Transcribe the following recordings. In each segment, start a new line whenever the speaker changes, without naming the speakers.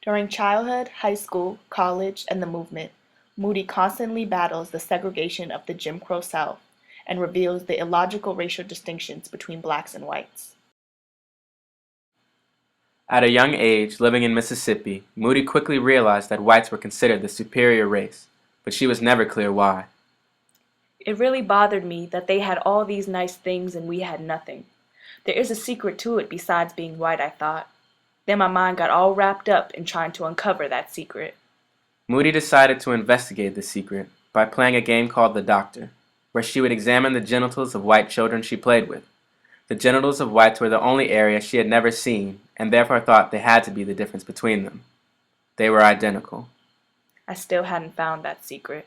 During childhood, high school, college, and the movement, Moody constantly battles the segregation of the Jim Crow South and reveals the illogical racial distinctions between blacks and whites.
At a young age, living in Mississippi, Moody quickly realized that whites were considered the superior race, but she was never clear why.
It really bothered me that they had all these nice things and we had nothing. There is a secret to it besides being white, I thought. Then my mind got all wrapped up in trying to uncover that secret.
Moody decided to investigate the secret by playing a game called The Doctor, where she would examine the genitals of white children she played with. The genitals of whites were the only area she had never seen, and therefore thought they had to be the difference between them. They were identical.
I still hadn't found that secret.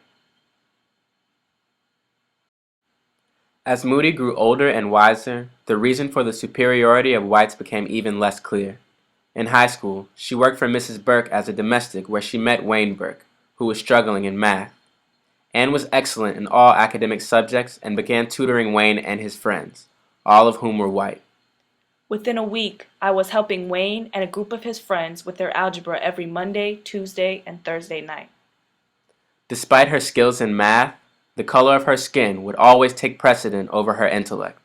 As Moody grew older and wiser, the reason for the superiority of whites became even less clear. In high school, she worked for Mrs. Burke as a domestic where she met Wayne Burke, who was struggling in math. Anne was excellent in all academic subjects and began tutoring Wayne and his friends, all of whom were white.
Within a week, I was helping Wayne and a group of his friends with their algebra every Monday, Tuesday, and Thursday night.
Despite her skills in math, the color of her skin would always take precedent over her intellect.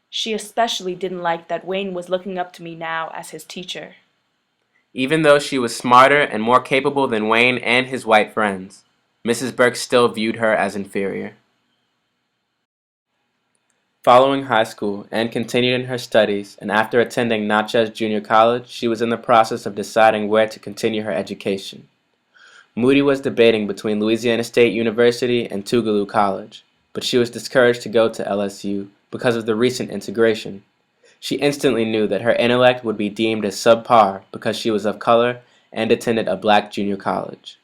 She especially didn't like that Wayne was looking up to me now as his teacher.
Even though she was smarter and more capable than Wayne and his white friends, Mrs. Burke still viewed her as inferior. Following high school, Anne continued in her studies, and after attending Natchez Junior College, she was in the process of deciding where to continue her education. Moody was debating between Louisiana State University and Tougaloo College, but she was discouraged to go to LSU because of the recent integration. She instantly knew that her intellect would be deemed as subpar because she was of color and attended a black junior college.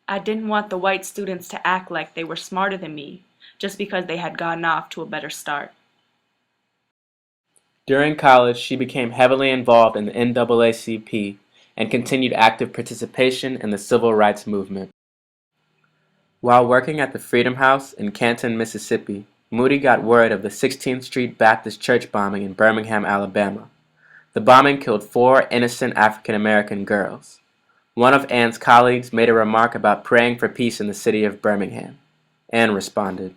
I didn't want the white students to act like they were smarter than me just because they had gotten off to a better start.
During college, she became heavily involved in the NAACP and continued active participation in the civil rights movement. While working at the Freedom House in Canton, Mississippi, Moody got word of the 16th Street Baptist Church bombing in Birmingham, Alabama. The bombing killed 4 innocent African American girls. One of Anne's colleagues made a remark about praying for peace in the city of Birmingham. Anne responded,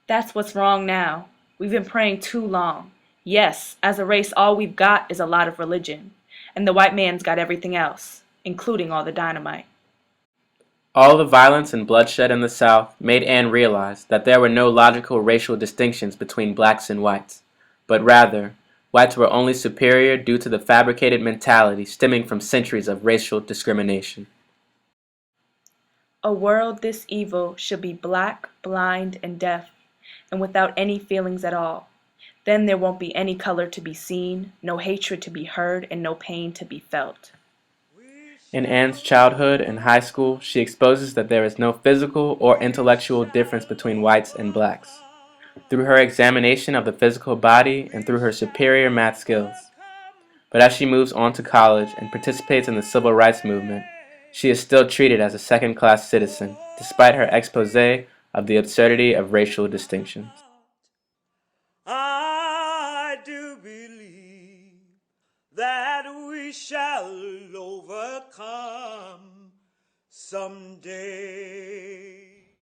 That's what's wrong now. We've been praying too long. Yes, as a race, all we've got is a lot of religion, and the white man's got everything else, including all the dynamite.
all the violence and bloodshed in the South made Anne realize that there were no logical racial distinctions between blacks and whites, but rather, whites were only superior due to the fabricated mentality stemming from centuries of racial discrimination.
A world this evil should be black, blind, and deaf, and without any feelings at all. Then there won't be any color to be seen, no hatred to be heard, and no pain to be felt.
In Anne's childhood and high school, she exposes that there is no physical or intellectual difference between whites and blacks. Through her examination of the physical body and through her superior math skills. But as she moves on to college and participates in the civil rights movement, she is still treated as a second-class citizen, despite her expose of the absurdity of racial distinctions.
I do believe that we shall overcome someday.